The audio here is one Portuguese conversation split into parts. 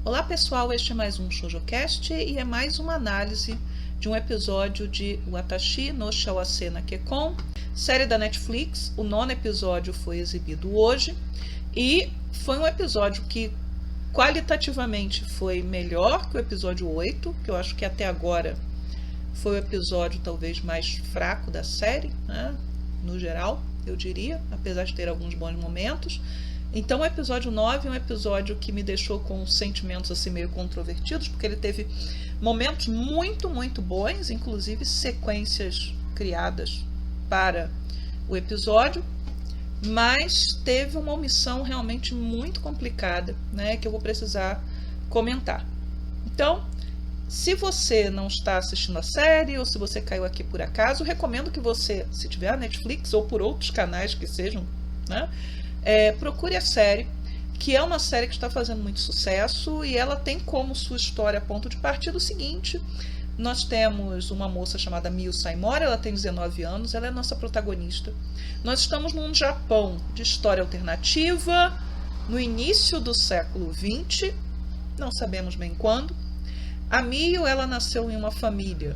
Olá pessoal, este é mais um ShoujoCast e é mais uma análise de um episódio de Watashi no Shawase na Kekkon, série da Netflix. O 9º episódio foi exibido hoje e foi um episódio que qualitativamente foi melhor que o episódio 8, que eu acho que até agora foi o episódio talvez mais fraco da série, né? No geral, eu diria, apesar de ter alguns bons momentos. Então o episódio 9 é um episódio que me deixou com sentimentos assim meio controvertidos, porque ele teve momentos muito bons, inclusive sequências criadas para o episódio, mas teve uma omissão realmente muito complicada, né, que eu vou precisar comentar. Então, se você não está assistindo a série ou se você caiu aqui por acaso, recomendo que você, se tiver a Netflix ou por outros canais que sejam, né, procure a série, que é uma série que está fazendo muito sucesso e ela tem como sua história ponto de partida o seguinte: nós temos uma moça chamada Miyu Saimori, ela tem 19 anos, ela é a nossa protagonista. Nós estamos num Japão de história alternativa, no início do século XX, não sabemos bem quando. A Miyu, ela nasceu em uma família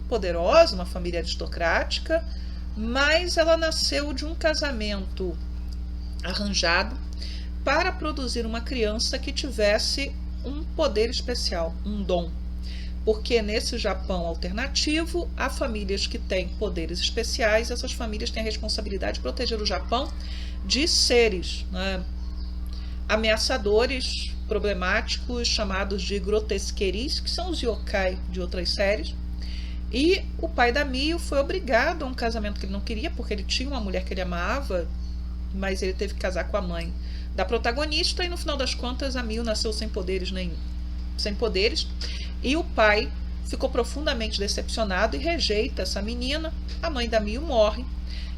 poderosa, uma família aristocrática, mas ela nasceu de um casamento arranjado para produzir uma criança que tivesse um poder especial, um dom. Porque nesse Japão alternativo, há famílias que têm poderes especiais, essas famílias têm a responsabilidade de proteger o Japão de seres, né, ameaçadores, problemáticos, chamados de grotesqueris, que são os yokai de outras séries. E o pai da Miyu foi obrigado a um casamento que ele não queria, porque ele tinha uma mulher que ele amava, mas ele teve que casar com a mãe da protagonista, e no final das contas a Miyu nasceu sem poderes, e o pai ficou profundamente decepcionado e rejeita essa menina. A mãe da Miyu morre,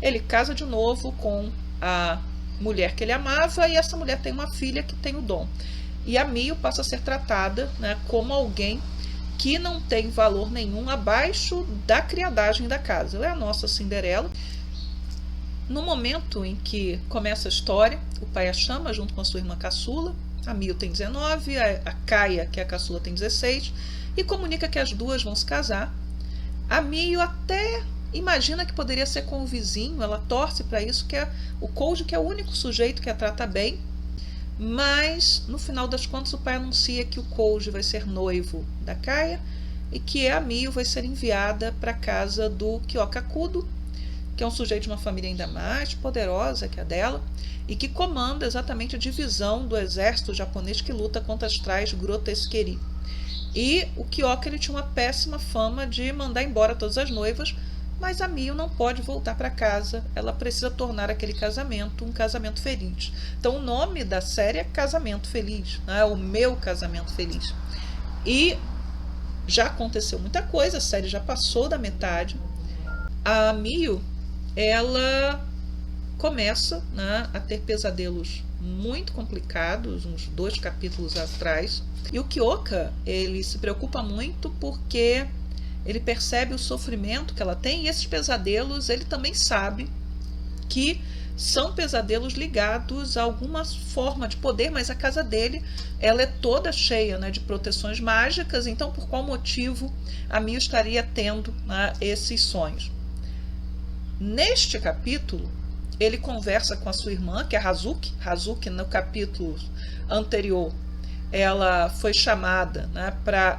ele casa de novo com a mulher que ele amava, e essa mulher tem uma filha que tem o dom. E a Miyu passa a ser tratada, né, como alguém que não tem valor nenhum, abaixo da criadagem da casa. Ela é a nossa Cinderela. No momento em que começa a história, o pai a chama junto com a sua irmã caçula. A Miyu tem 19, a Kaia, que é a caçula, tem 16, e comunica que as duas vão se casar. A Miyu até imagina que poderia ser com o vizinho, ela torce para isso, que é o Koji, que é o único sujeito que a trata bem, mas no final das contas o pai anuncia que o Koji vai ser noivo da Kaia e que a Miyu vai ser enviada para a casa do Kyoka Kudo, que é um sujeito de uma família ainda mais poderosa que a dela, e que comanda exatamente a divisão do exército japonês que luta contra as tais grotesqueries. E o Kyoka, ele tinha uma péssima fama de mandar embora todas as noivas, mas a Miyu não pode voltar para casa, ela precisa tornar aquele casamento um casamento feliz. Então o nome da série é Casamento Feliz, né? O Meu Casamento Feliz. E já aconteceu muita coisa, a série já passou da metade. A Miyu, ela começa, né, a ter pesadelos muito complicados, uns 2 capítulos atrás. E o Kyoka, ele se preocupa muito porque ele percebe o sofrimento que ela tem, e esses pesadelos ele também sabe que são pesadelos ligados a alguma forma de poder, mas a casa dele, ela é toda cheia, né, de proteções mágicas. Então por qual motivo a Miyu estaria tendo, né, esses sonhos? Neste capítulo, ele conversa com a sua irmã, que é a Hazuki. Hazuki, no capítulo anterior, ela foi chamada, né, para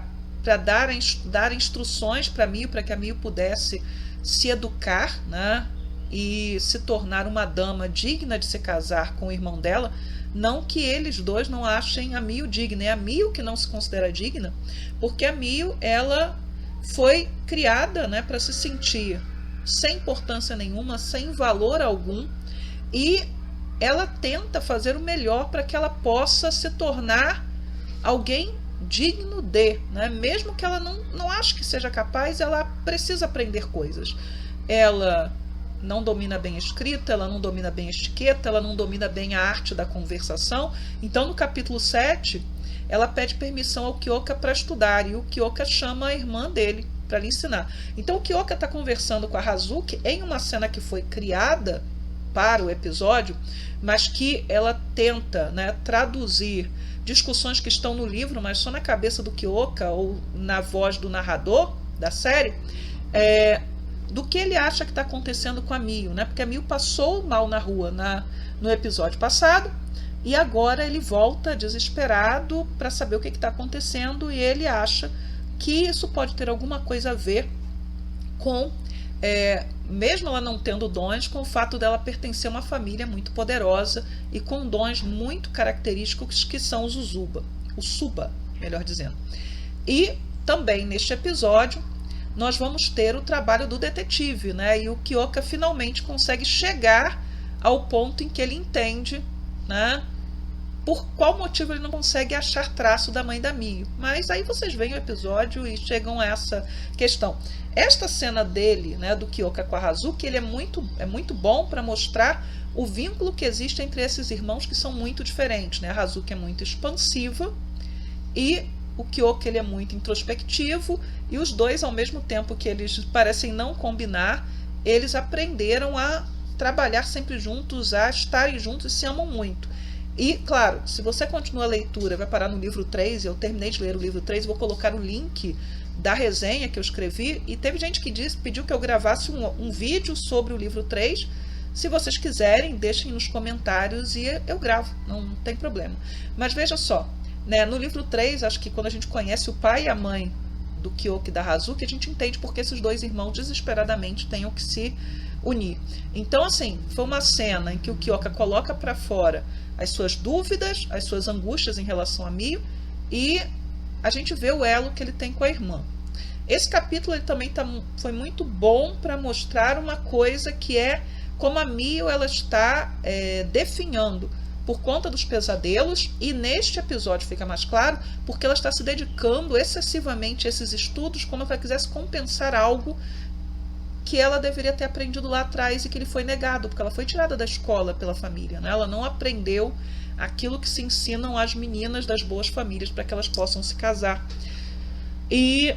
dar instruções para a Miyu, para que a Miyu pudesse se educar, né, e se tornar uma dama digna de se casar com o irmão dela. Não que eles dois não achem a Miyu digna, é a Miyu que não se considera digna, porque a Miyu, ela foi criada, né, para se sentir sem importância nenhuma, sem valor algum, e ela tenta fazer o melhor para que ela possa se tornar alguém digno de, né? Mesmo que ela não ache que seja capaz, ela precisa aprender coisas. Ela não domina bem a escrita, ela não domina bem a etiqueta, ela não domina bem a arte da conversação. Então no capítulo 7, ela pede permissão ao Kyoka para estudar, e o Kyoka chama a irmã dele para lhe ensinar. Então o Kyoka está conversando com a Hazuki em uma cena que foi criada para o episódio, mas que ela tenta, né, traduzir discussões que estão no livro, mas só na cabeça do Kyoka ou na voz do narrador da série, do que ele acha que está acontecendo com a Mio, né? Porque a Mio passou mal na rua no episódio passado e agora ele volta desesperado para saber o que está acontecendo, e ele acha que isso pode ter alguma coisa a ver com, mesmo ela não tendo dons, com o fato dela pertencer a uma família muito poderosa e com dons muito característicos que são os Usuba, melhor dizendo. E também neste episódio nós vamos ter o trabalho do detetive, né? E o Kyoka finalmente consegue chegar ao ponto em que ele entende, né, por qual motivo ele não consegue achar traço da mãe da Mio. Mas aí vocês veem o episódio e chegam a essa questão. Esta cena dele, né, do Kyoka com a Hazuki, ele é muito bom para mostrar o vínculo que existe entre esses irmãos, que são muito diferentes, né? A Hazuki é muito expansiva e o Kyoka, ele é muito introspectivo, e os dois, ao mesmo tempo que eles parecem não combinar, eles aprenderam a trabalhar sempre juntos, a estarem juntos e se amam muito. E, claro, se você continua a leitura, vai parar no livro 3, eu terminei de ler o livro 3, vou colocar o link da resenha que eu escrevi, e teve gente que pediu que eu gravasse um vídeo sobre o livro 3. Se vocês quiserem, deixem nos comentários e eu gravo, não tem problema. Mas veja só, né, no livro 3, acho que quando a gente conhece o pai e a mãe do Kyoka e da Hazuki, a gente entende porque esses dois irmãos desesperadamente tenham que se unir. Então, assim, foi uma cena em que o Kyoka coloca para fora as suas dúvidas, as suas angústias em relação a Mio, e a gente vê o elo que ele tem com a irmã. Esse capítulo ele também foi muito bom para mostrar uma coisa que é como a Mio ela está definhando por conta dos pesadelos, e neste episódio fica mais claro porque ela está se dedicando excessivamente a esses estudos como se ela quisesse compensar algo que ela deveria ter aprendido lá atrás e que lhe foi negado, porque ela foi tirada da escola pela família, né? Ela não aprendeu aquilo que se ensinam às meninas das boas famílias para que elas possam se casar. E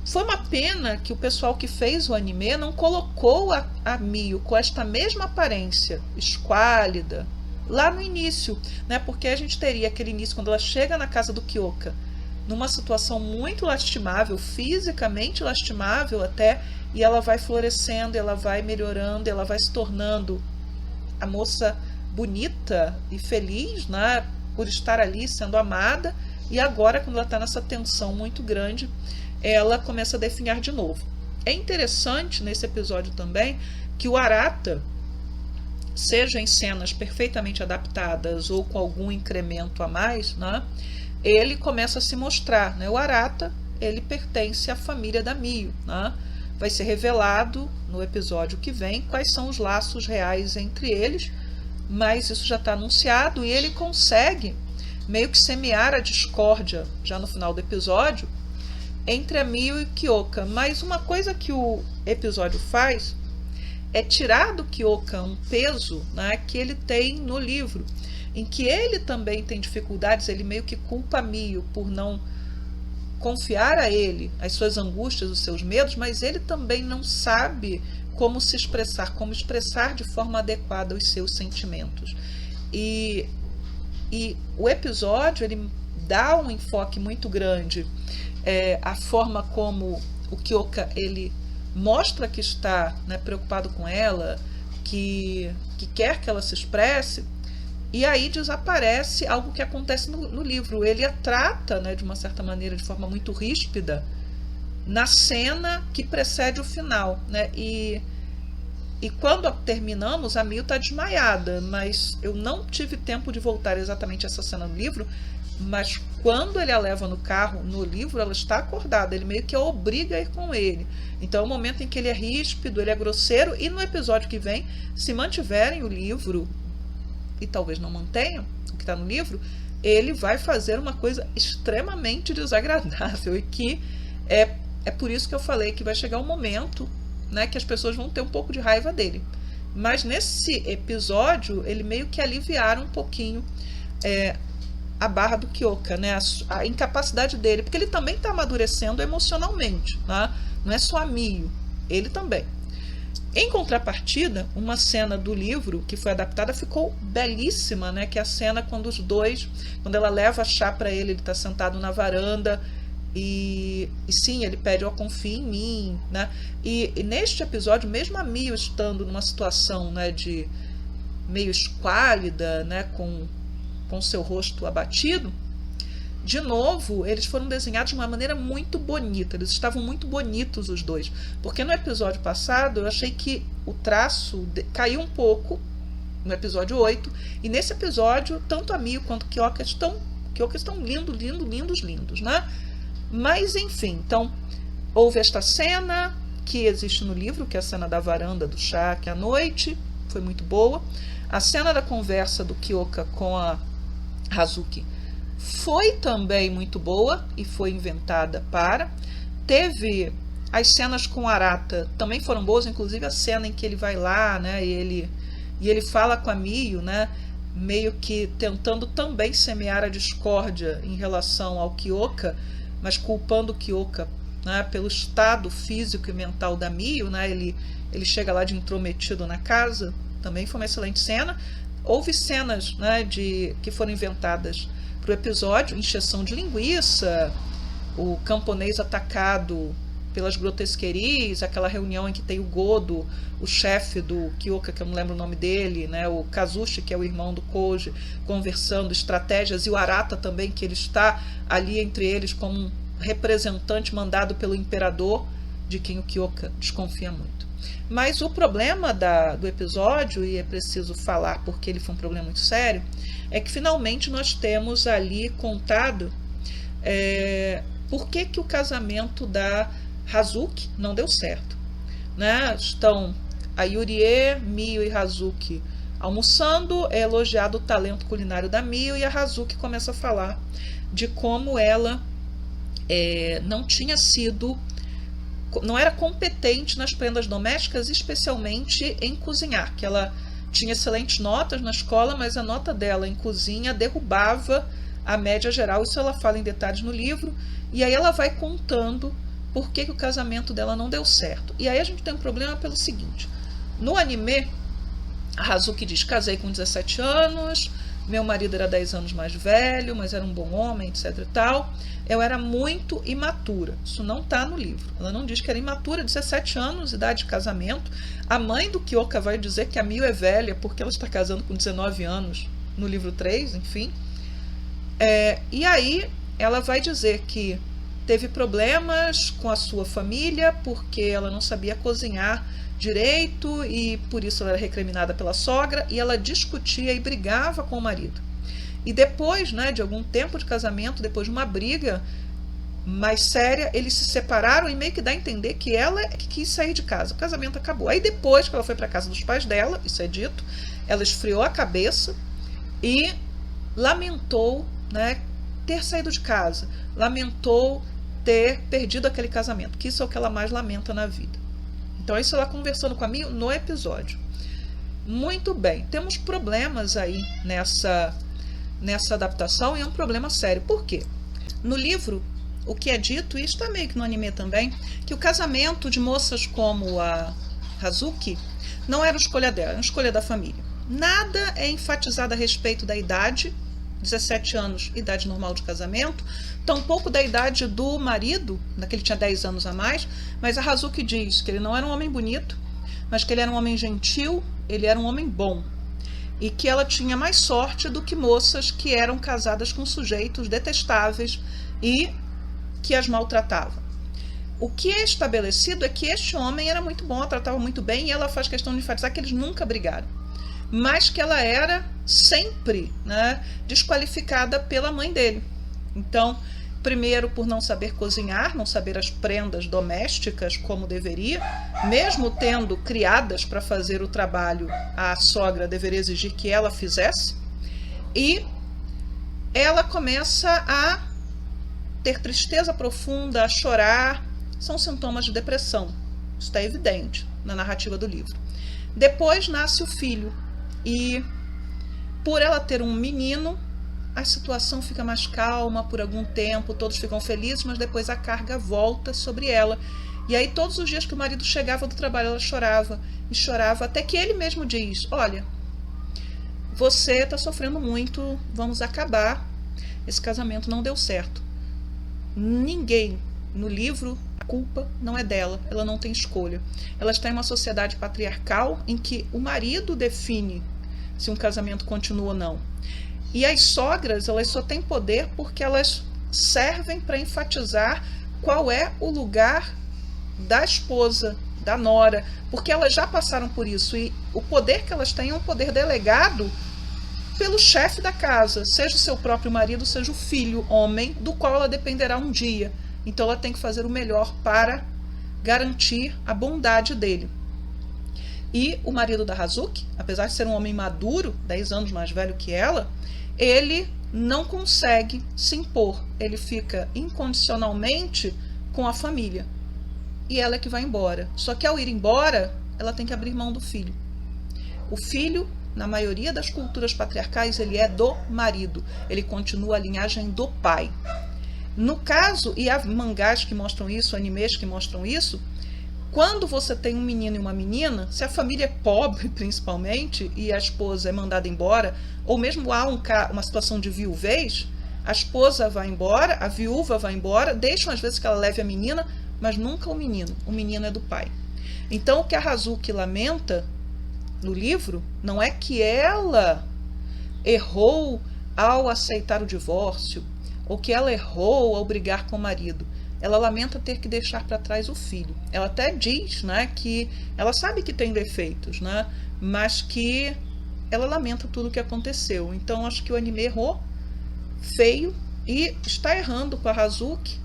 foi uma pena que o pessoal que fez o anime não colocou a Mio com esta mesma aparência esquálida lá no início, né? Porque a gente teria aquele início quando ela chega na casa do Kyoka, numa situação muito lastimável, fisicamente lastimável até, e ela vai florescendo, ela vai melhorando, ela vai se tornando a moça bonita e feliz, né, por estar ali sendo amada, e agora, quando ela está nessa tensão muito grande, ela começa a definhar de novo. É interessante nesse episódio também que o Arata, seja em cenas perfeitamente adaptadas ou com algum incremento a mais, né, ele começa a se mostrar, né? O Arata, ele pertence à família da Mio, né? Vai ser revelado no episódio que vem quais são os laços reais entre eles, mas isso já está anunciado, e ele consegue meio que semear a discórdia já no final do episódio entre a Mio e Kyoka. Mas uma coisa que o episódio faz é tirar do Kyoka um peso, né, que ele tem no livro, em que ele também tem dificuldades. Ele meio que culpa a Mio por não confiar a ele as suas angústias, os seus medos, mas ele também não sabe como se expressar, como expressar de forma adequada os seus sentimentos. E o episódio ele dá um enfoque muito grande, a forma como o Kyoka ele mostra que está, né, preocupado com ela, que quer que ela se expresse. E aí desaparece algo que acontece no livro. Ele a trata, né, de uma certa maneira, de forma muito ríspida, na cena que precede o final, né? E quando terminamos, a Mio está desmaiada, mas eu não tive tempo de voltar exatamente a essa cena no livro, mas quando ele a leva no carro, no livro, ela está acordada, ele meio que a obriga a ir com ele. Então é o momento em que ele é ríspido, ele é grosseiro, e no episódio que vem, se mantiverem o livro, e talvez não mantenham o que está no livro, ele vai fazer uma coisa extremamente desagradável, e que é por isso que eu falei que vai chegar um momento, né, que as pessoas vão ter um pouco de raiva dele. Mas nesse episódio, ele meio que aliviaram um pouquinho a barra do Kyoka, né, a incapacidade dele, porque ele também está amadurecendo emocionalmente, né? Não é só a Mio, ele também. Em contrapartida, uma cena do livro que foi adaptada ficou belíssima, né? Que é a cena quando quando ela leva chá para ele está sentado na varanda e sim, ele pede, ó, confia em mim, né? E neste episódio, mesmo a Mio estando numa situação, né, de meio esquálida, né, com seu rosto abatido, de novo, eles foram desenhados de uma maneira muito bonita. Eles estavam muito bonitos os dois. Porque no episódio passado eu achei que o traço caiu um pouco, no episódio 8. E nesse episódio, tanto a Mio quanto o Kyoka estão lindos, né? Mas enfim, então houve esta cena que existe no livro, que é a cena da varanda do chá, que é à noite, foi muito boa. A cena da conversa do Kyoka com a Hazuki foi também muito boa e foi inventada para. Teve as cenas com Arata, também foram boas, inclusive a cena em que ele vai lá, né, e ele fala com a Mio, né, meio que tentando também semear a discórdia em relação ao Kyoka, mas culpando o Kyoka, né, pelo estado físico e mental da Mio, né, ele chega lá de intrometido na casa, também foi uma excelente cena. Houve cenas, né, que foram inventadas para o episódio, encheção de linguiça, o camponês atacado pelas grotesquerias, aquela reunião em que tem o Godo, o chefe do Kyoka, que eu não lembro o nome dele, né, o Kazushi, que é o irmão do Koji, conversando estratégias, e o Arata também, que ele está ali entre eles como um representante mandado pelo imperador, de quem o Kyoka desconfia muito. Mas o problema do episódio, e é preciso falar porque ele foi um problema muito sério, é que finalmente nós temos ali contado por que o casamento da Hazuki não deu certo, né? Estão a Yurie, Mio e Hazuki almoçando, é elogiado o talento culinário da Mio, e a Hazuki começa a falar de como ela não era competente nas prendas domésticas, especialmente em cozinhar, que ela tinha excelentes notas na escola, mas a nota dela em cozinha derrubava a média geral. Isso ela fala em detalhes no livro, e aí ela vai contando por que o casamento dela não deu certo. E aí a gente tem um problema pelo seguinte: no anime, a Hazuki diz, casei com 17 anos, meu marido era 10 anos mais velho, mas era um bom homem, etc e tal. Eu era muito imatura. Isso não está no livro. Ela não diz que era imatura, 17 anos, idade de casamento. A mãe do Kyoka vai dizer que a Mio é velha porque ela está casando com 19 anos no livro 3, enfim. E aí ela vai dizer que teve problemas com a sua família porque ela não sabia cozinhar direito e por isso ela era recriminada pela sogra, e ela discutia e brigava com o marido. E depois, né, de algum tempo de casamento, depois de uma briga mais séria, eles se separaram, e meio que dá a entender que ela que quis sair de casa. O casamento acabou. Aí depois que ela foi para a casa dos pais dela, isso é dito, ela esfriou a cabeça e lamentou, né, ter saído de casa. Lamentou ter perdido aquele casamento, que isso é o que ela mais lamenta na vida. Então isso ela conversando com a Mio no episódio. Muito bem, temos problemas aí nessa adaptação, e é um problema sério. Por quê? No livro, o que é dito, e isso está meio que no anime também, que o casamento de moças como a Hazuki não era escolha dela, era uma escolha da família. Nada é enfatizado a respeito da idade, 17 anos, idade normal de casamento, tampouco da idade do marido, daquele tinha 10 anos a mais, mas a Hazuki diz que ele não era um homem bonito, mas que ele era um homem gentil, ele era um homem bom, e que ela tinha mais sorte do que moças que eram casadas com sujeitos detestáveis e que as maltratavam. O que é estabelecido é que este homem era muito bom, a tratava muito bem, e ela faz questão de enfatizar que eles nunca brigaram, mas que ela era sempre, né, desqualificada pela mãe dele. Então, primeiro por não saber cozinhar, não saber as prendas domésticas como deveria, mesmo tendo criadas para fazer o trabalho, a sogra deveria exigir que ela fizesse, e ela começa a ter tristeza profunda, a chorar. São sintomas de depressão, isso está evidente na narrativa do livro. Depois nasce o filho, e por ela ter um menino, a situação fica mais calma por algum tempo, todos ficam felizes, mas depois a carga volta sobre ela. E aí todos os dias que o marido chegava do trabalho, ela chorava e chorava, até que ele mesmo diz: olha, você está sofrendo muito, vamos acabar, esse casamento não deu certo. Ninguém no livro, a culpa não é dela, ela não tem escolha. Ela está em uma sociedade patriarcal em que o marido define se um casamento continua ou não. E as sogras, elas só têm poder porque elas servem para enfatizar qual é o lugar da esposa, da nora, porque elas já passaram por isso, e o poder que elas têm é um poder delegado pelo chefe da casa, seja o seu próprio marido, seja o filho, homem, do qual ela dependerá um dia. Então ela tem que fazer o melhor para garantir a bondade dele. E o marido da Hazuki, apesar de ser um homem maduro, 10 anos mais velho que ela, ele não consegue se impor. Ele fica incondicionalmente com a família. E ela é que vai embora. Só que ao ir embora, ela tem que abrir mão do filho. O filho, na maioria das culturas patriarcais, ele é do marido. Ele continua a linhagem do pai. No caso, e há mangás que mostram isso, animes que mostram isso, quando você tem um menino e uma menina, se a família é pobre principalmente, e a esposa é mandada embora, ou mesmo há uma situação de viuvez, a esposa vai embora, a viúva vai embora, deixam às vezes que ela leve a menina, mas nunca o menino é do pai. Então o que a Hazuki lamenta no livro não é que ela errou ao aceitar o divórcio, ou que ela errou ao brigar com o marido. Ela lamenta ter que deixar para trás o filho. Ela até diz, né, que ela sabe que tem defeitos, né, mas que ela lamenta tudo o que aconteceu. Então acho que o anime errou feio e está errando com a Hazuki,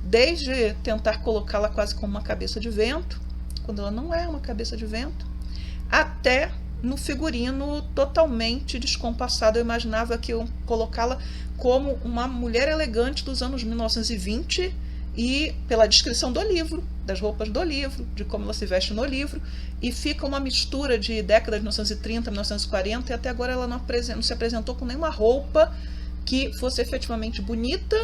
desde tentar colocá-la quase como uma cabeça de vento, quando ela não é uma cabeça de vento, até no figurino totalmente descompassado. Eu imaginava que eu colocá-la como uma mulher elegante dos anos 1920, e pela descrição do livro, das roupas do livro, de como ela se veste no livro, e fica uma mistura de décadas de 1930, 1940, e até agora ela não se apresentou com nenhuma roupa que fosse efetivamente bonita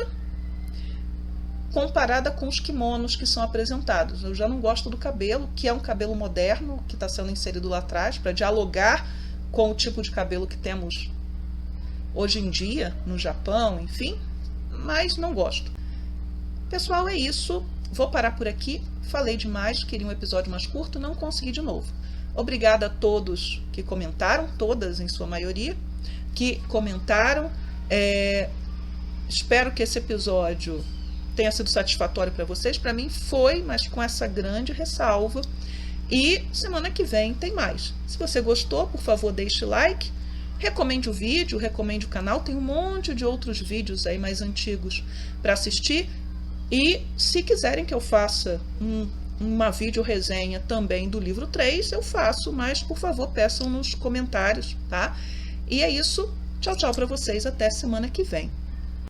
comparada com os kimonos que são apresentados. Eu já não gosto do cabelo, que é um cabelo moderno, que está sendo inserido lá atrás, para dialogar com o tipo de cabelo que temos hoje em dia, no Japão, enfim, mas não gosto. Pessoal, é isso. Vou parar por aqui. Falei demais, queria um episódio mais curto, não consegui de novo. Obrigada a todos que comentaram, todas em sua maioria, que comentaram. Espero que esse episódio tenha sido satisfatório para vocês. Para mim foi, mas com essa grande ressalva. E semana que vem tem mais. Se você gostou, por favor, deixe like. Recomende o vídeo, recomende o canal. Tem um monte de outros vídeos aí mais antigos para assistir. E se quiserem que eu faça uma vídeo resenha também do livro 3, eu faço, mas por favor peçam nos comentários, tá? E é isso. Tchau, tchau para vocês. Até semana que vem.